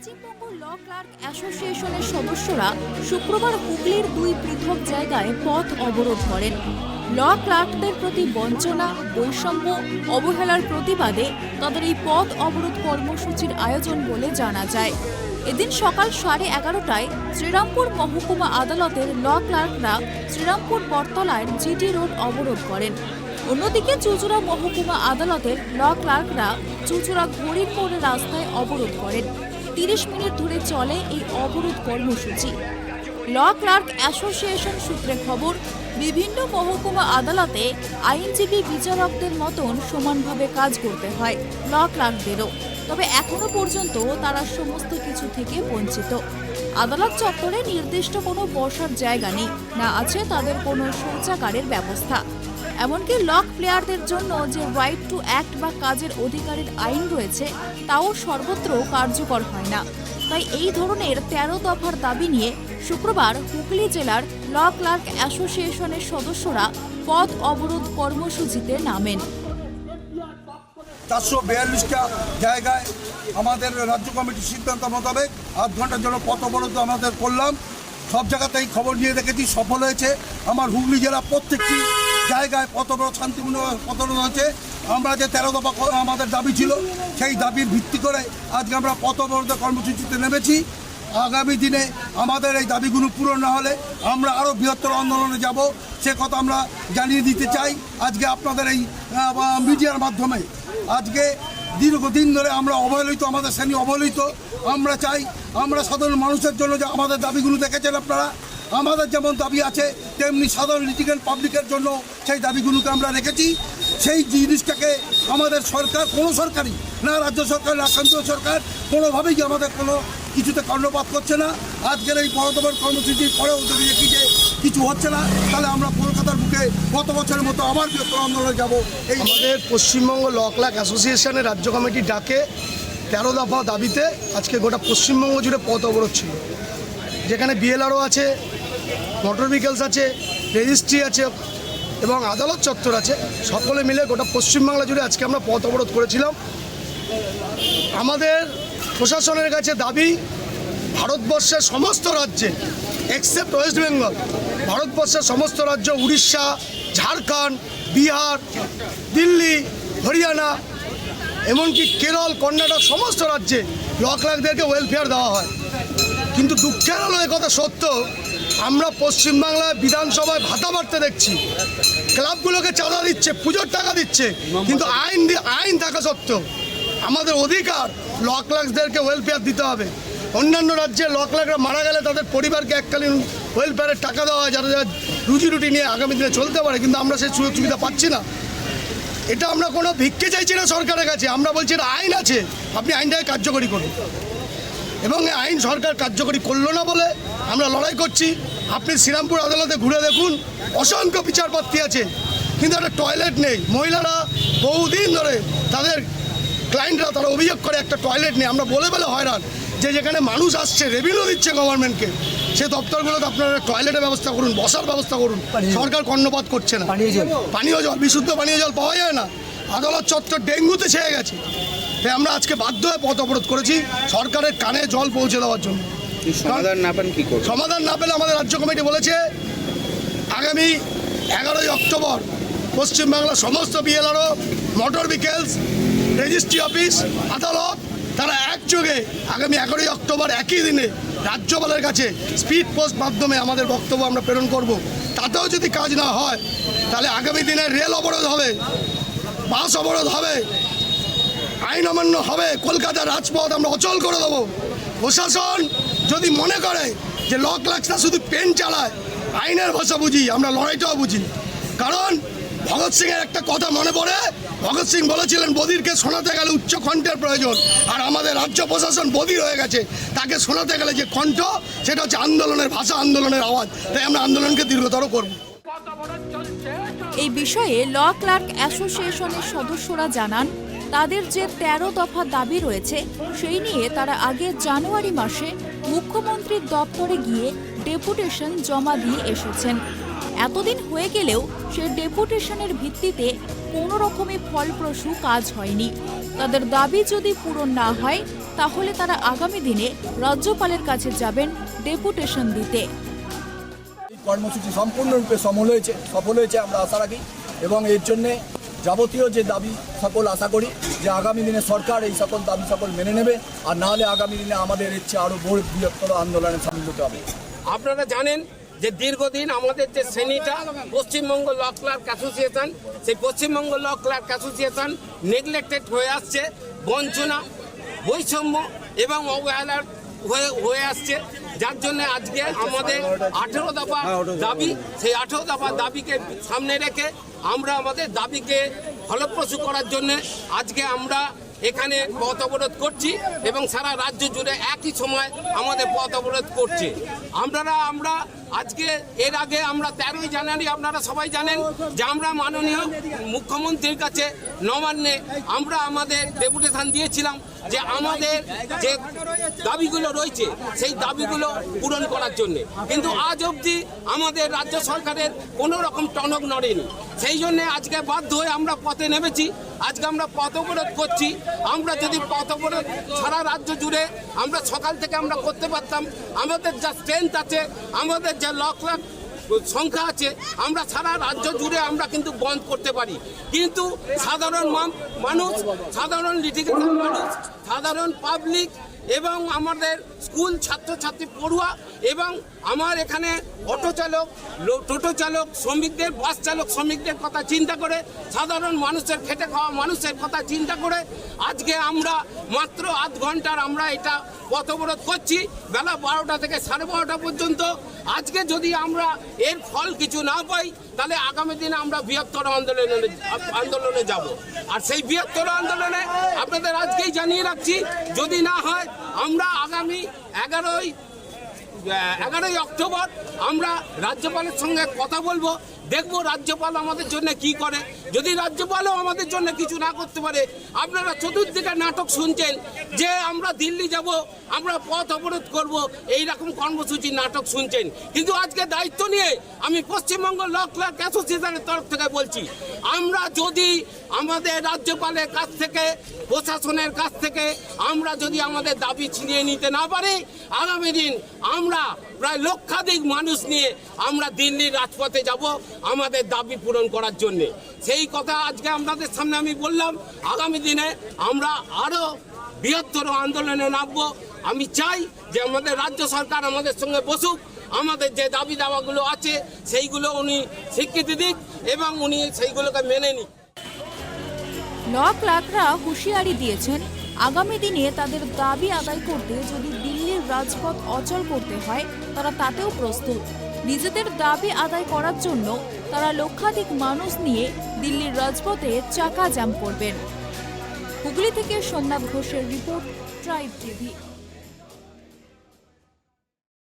Paschimbanga law clerk অ্যাসোসিয়েশনের সদস্যরা শুক্রবার হুগলির দুই পৃথক জায়গায় পথ অবরোধ করেন। ল ক্লার্কদের প্রতি বঞ্চনা, বৈষম্য, অবহেলার প্রতিবাদে তাদের এই পথ অবরোধ কর্মসূচির আয়োজন বলে জানা যায়। এদিন সকাল 11:30টায় শ্রীরামপুর মহকুমা আদালতের ল ক্লার্করা শ্রীরামপুর বটতলায় জিটি রোড অবরোধ করেন। অন্যদিকে চুঁচুড়া মহকুমা আদালতের ল ক্লার্করা চুঁচুড়া ঘড়ির মোড়ে রাস্তায় অবরোধ করেন। 30 মিনিট ধরে চলে এই অবরোধ কর্মসূচি। ল ক্লার্ক অ্যাসোসিয়েশন সূত্রে খবর, বিভিন্ন মহকুমা আদালতে আইনজীবী বিচারকদের মতন সমানভাবে কাজ করতে হয় ল ক্লার্কদেরও, তবে এখনো পর্যন্ত তারা সমস্ত কিছু থেকে বঞ্চিত। আদালত চত্বরে নির্দিষ্ট কোনো বসার জায়গা নেই, না আছে তাদের কোনো শৌচাগারের ব্যবস্থা। এমনকি লক প্লেয়ারদের জন্য যে রাইট টু অ্যাক্ট বা কাজের অধিকারের আইন রয়েছে তাও সর্বত্র কার্যকর হয় না। তাই এই ধরনের 13 দফার দাবি নিয়ে শুক্রবার হুগলি জেলার ল ক্লার্ক অ্যাসোসিয়েশনের সদস্যরা পথ অবরোধ কর্মসূচিতে নামেন। 442টা জায়গায় আমাদের রাজ্য কমিটির সিদ্ধান্ত মোতাবেক 8 ঘন্টার জন্য পথ অবরোধ আমাদের করলাম। সব জায়গাতেই খবর নিয়ে দেখেছি, সফল হয়েছে। আমার হুগলি জেলা প্রত্যেকটি জায়গায় পথ অবরোধ শান্তিপূর্ণ পথ অবরোধ হয়েছে। আমরা যে 13 দফা আমাদের দাবি ছিল, সেই দাবির ভিত্তি করে আজকে আমরা পথ অবরোধ কর্মসূচিতে নেমেছি। আগামী দিনে আমাদের এই দাবিগুলো পূরণ না হলে আমরা আরও বৃহত্তর আন্দোলনে যাব, সে কথা আমরা জানিয়ে দিতে চাই। আজকে আপনাদের এই মিডিয়ার মাধ্যমে আজকে দীর্ঘদিন ধরে আমরা অবহেলিত, আমাদের শ্রেণী অবহেলিত। আমরা চাই, আমরা সাধারণ মানুষের জন্য যে আমাদের দাবিগুলো দেখেছেন আপনারা, আমাদের যেমন দাবি আছে তেমনি সাধারণ লিটিগেন্ট পাবলিকের জন্য সেই দাবিগুলোকে আমরা রেখেছি। সেই জিনিসটাকে আমাদের সরকার, কোনো সরকারই না, রাজ্য সরকার না কেন্দ্রীয় সরকার, কোনোভাবেই আমাদের কোনো কিছুতে কর্ণপাত করছে না। আজকের এই পথ অবরোধ কর্মসূচির পরেও যদি দেখি যে কিছু হচ্ছে না, তাহলে আমরা কলকাতার বুকে গত বছরের মতো আবার বৃহত্তর আন্দোলনে যাব। এই আমাদের পশ্চিমবঙ্গ ল ক্লার্ক অ্যাসোসিয়েশনের রাজ্য কমিটির ডাকে 13 দফা দাবিতে আজকে গোটা পশ্চিমবঙ্গ জুড়ে পথ অবরোধ ছিল, যেখানে বিএলআরও আছে, মোটর ভেহিকেলস আছে, রেজিস্ট্রি আছে এবং আদালত চত্বর আছে। সকলে মিলে গোটা পশ্চিমবাংলা জুড়ে আজকে আমরা পথ অবরোধ করেছিলাম। আমাদের প্রশাসনের কাছে দাবি, ভারতবর্ষের সমস্ত রাজ্যে এক্সেপ্ট ওয়েস্ট বেঙ্গল, ভারতবর্ষের সমস্ত রাজ্য, উড়িষ্যা, ঝাড়খণ্ড, বিহার, দিল্লি, হরিয়ানা, এমনকি কেরল, কর্ণাটক, সমস্ত রাজ্যে ল ক্লার্কদেরকে ওয়েলফেয়ার দেওয়া হয়। কিন্তু দুঃখের হলো একথা সত্য, আমরা পশ্চিমবাংলায় বিধানসভায় ভাতা বাড়তে দেখছি, ক্লাবগুলোকে চাঁদা দিচ্ছে, পুজোর টাকা দিচ্ছে, কিন্তু আইন থাকা সত্ত্বেও আমাদের অধিকার ল ক্লার্কদেরকে ওয়েলফেয়ার দিতে হবে। অন্যান্য রাজ্যে ল ক্লার্করা মারা গেলে তাদের পরিবারকে এককালীন ওয়েলফেয়ারের টাকা দেওয়া হয়, যারা রুজি রুটি নিয়ে আগামী দিনে চলতে পারে, কিন্তু আমরা সেই সুযোগ সুবিধা পাচ্ছি না। এটা আমরা কোনো ভিক্ষে চাইছি না সরকারের কাছে, আমরা বলছি এটা আইন আছে, আপনি আইনটাকে কার্যকরী করুন। এবং এই আইন সরকার কার্যকরী করলো না বলে আমরা লড়াই করছি। আপনি শ্রীরামপুর আদালতে ঘুরে দেখুন, অসংখ্য বিচারপত্তি আছে, কিন্তু একটা টয়লেট নেই। মহিলারা বহুদিন ধরে তাদের ক্লায়েন্টরা তারা অভিযোগ করে একটা টয়লেট নেই। আমরা বলে হয়রান যে যেখানে মানুষ আসছে, রেভিনিউ দিচ্ছে গভর্নমেন্টকে, সে দপ্তরগুলোতে আপনারা টয়লেটের ব্যবস্থা করুন, বসার ব্যবস্থা করুন। সরকার কর্ণপাত করছে না। পানীয় জল, বিশুদ্ধ পানীয় জল পাওয়া যায় না। আদালত চত্বর ডেঙ্গুতে ছেয়ে গেছে। তাই আমরা আজকে বাধ্য হয়ে পথ অবরোধ করেছি সরকারের কানে জল পৌঁছে দেওয়ার জন্য। সমাধান না পেলে আমাদের রাজ্য কমিটি বলেছে আগামী 11ই অক্টোবর পশ্চিমবাংলার সমস্ত BLRO, motor vehicles, registry office, আদালত, তারা একযোগে আগামী 11ই অক্টোবর একই দিনে রাজ্যপালের কাছে স্পিড পোস্ট মাধ্যমে আমাদের বক্তব্য আমরা প্রেরণ করব। তাতেও যদি কাজ না হয় তাহলে আগামী দিনে রেল অবরোধ হবে, বাস অবরোধ হবে, আইন অমান্য হবে, কলকাতার রাজপথ আমরা অচল করে দেবো। প্রশাসন যদি মনে করে যে ল ক্লার্করা শুধু পেন চালায়, আইনের ভাষা বুঝি, আমরা লড়াইটাও বুঝি। কারণ ভগৎ সিংয়ের একটা কথা মনে পড়ে, ভগৎ সিং বলেছিলেন বধিরকে শোনাতে গেলে উচ্চ কণ্ঠের প্রয়োজন, আর আমাদের রাজ্য প্রশাসন বধির হয়ে গেছে। তাকে শোনাতে গেলে যে কণ্ঠ, সেটা হচ্ছে আন্দোলনের ভাষা, আন্দোলনের আওয়াজ। তাই আমরা আন্দোলনকে দীর্ঘতর করব। এই বিষয়ে ল ক্লার্ক অ্যাসোসিয়েশনের সদস্যরা জানান, তাদের যে 13 দফা দাবি রয়েছে সেই নিয়ে তারা আগে জানুয়ারি মাসে মুখ্যমন্ত্রীর দপ্তরে গিয়ে ডেপুটেশন জমা দিয়ে এসেছেন। এতদিন হয়ে গেলেও সেই ডেপুটেশনের ভিত্তিতে কোনো রকমই ফলপ্রসূ কাজ হয়নি। তাদের দাবি যদি পূরণ না হয় তাহলে তারা আগামী দিনে রাজ্যপালের কাছে যাবেন ডেপুটেশন দিতে। এই কর্মসূচি সম্পূর্ণরূপে সফল হয়েছে আমরা আশা রাখি, এবং এর জন্যে যাবতীয় যে দাবি সকল আশা করি যে আগামী দিনে সরকার এই সকল দাবি সকল মেনে নেবে, আর না হলে আগামী দিনে আমাদের ইচ্ছে আরও বৃহত্তর আন্দোলনে সামিল হতে হবে। আপনারা জানেন যে দীর্ঘদিন আমাদের যে শ্রেণীটা পশ্চিমবঙ্গ ল ক্লার্ক অ্যাসোসিয়েশন, সেই Paschimbanga law clerk association neglected হয়ে আসছে, বঞ্চনা, বৈষম্য এবং অবহেলার হয়ে আসছে, যার জন্য আজকে আমাদের 18 দফা দাবি, সেই 18 দফা দাবিকে সামনে রেখে আমরা আমাদের দাবিকে ফলপ্রসূ করার জন্য আজকে আমরা এখানে পথ অবরোধ করছি এবং সারা রাজ্য জুড়ে একই সময় আমাদের পথ অবরোধ করছে। আমরা আজকে এর আগে আমরা 13ই জানুয়ারি আপনারা সবাই জানেন যে আমরা মাননীয় মুখ্যমন্ত্রীর কাছে নবান্নে আমরা আমাদের ডেপুটেশন দিয়েছিলাম যে আমাদের যে দাবিগুলো রয়েছে সেই দাবিগুলো পূরণ করার জন্য, কিন্তু আজ অবধি আমাদের রাজ্য সরকারের কোনো রকম টনক নড়েনি। সেই জন্য আজকে বাধ্য হয়ে আমরা পথে নেমেছি, আজকে আমরা পথ অবরোধ করছি। আমরা যদি পথ অবরোধ সারা রাজ্য জুড়ে আমরা সকাল থেকে আমরা করতে পারতাম, আমাদের যা স্ট্রেংথ আছে, আমাদের যে লাখ সংখ্যা আছে, আমরা সারা রাজ্য জুড়ে আমরা কিন্তু বন্ধ করতে পারি, কিন্তু সাধারণ মানুষ, সাধারণ লিটিগেশন মানুষ, সাধারণ পাবলিক এবং আমাদের স্কুল ছাত্রছাত্রী পড়ুয়া এবং আমার এখানে অটো চালক, টোটো চালক, শ্রমিকদের, বাস চালক শ্রমিকদের কথা চিন্তা করে, সাধারণ মানুষের খেটে খাওয়া মানুষের কথা চিন্তা করে আজকে আমরা মাত্র আধ ঘন্টার আমরা এটা পথ অবরোধ করছি, বেলা 12টা থেকে 12:30 পর্যন্ত। আজকে যদি আমরা এর ফল কিছু না পাই তাহলে আগামী দিনে আমরা বৃহত্তর আন্দোলনে যাব, আর সেই বৃহত্তর আন্দোলনে আপনাদের আজকেই জানিয়ে রাখছি, যদি না হয় আমরা আগামী 11ই অক্টোবর আমরা রাজ্যপালের সঙ্গে কথা বলবো, দেখবো রাজ্যপাল আমাদের জন্য কি করে। যদি রাজ্যপালও আমাদের জন্য কিছু না করতে পারে, আপনারা চতুর্দিকে নাটক শুনছেন যে আমরা দিল্লি যাব, আমরা পথ অবরোধ করব, এইরকম কর্মসূচি নাটক শুনছেন, কিন্তু আজকে দায়িত্ব নিয়ে আমি পশ্চিমবঙ্গ ল ক্লার্ক অ্যাসোসিয়েশনের তরফ থেকে বলছি, আমরা যদি আমাদের রাজ্যপালের কাছ থেকে, প্রশাসনের কাছ থেকে আমরা যদি আমাদের দাবি ছিনিয়ে নিতে না পারি, আগামী দিন আমরা প্রায় লক্ষাধিক মানুষ নিয়ে আমরা দিল্লির রাজপথে যাব আমাদের দাবি পূরণ করার জন্যে। সেই কথা আজকে আপনাদের সামনে আমি বললাম, আগামী দিনে আমরা আরও বৃহত্তর আন্দোলনে নামবো। আমি চাই যে আমাদের রাজ্য সরকার আমাদের সঙ্গে বসুক, আমাদের যে দাবি দাওয়াগুলো আছে সেইগুলো উনি স্বীকৃতি দিক এবং উনি সেইগুলোকে মেনে নিক। ল ক্লার্করা হুঁশিয়ারি দিয়েছেন, আগামী দিনে তাদের দাবি আদায় করতে যদি দিল্লির রাজপথ অচল করতে হয় তারা তাতেও প্রস্তুত। নিজেদের দাবি আদায় করার জন্য তারা লক্ষাধিক মানুষ নিয়ে দিল্লির রাজপথে চাকা জ্যাম করবেন। হুগলি থেকে সোমনাথ ঘোষের রিপোর্ট, ট্রাইব টিভি।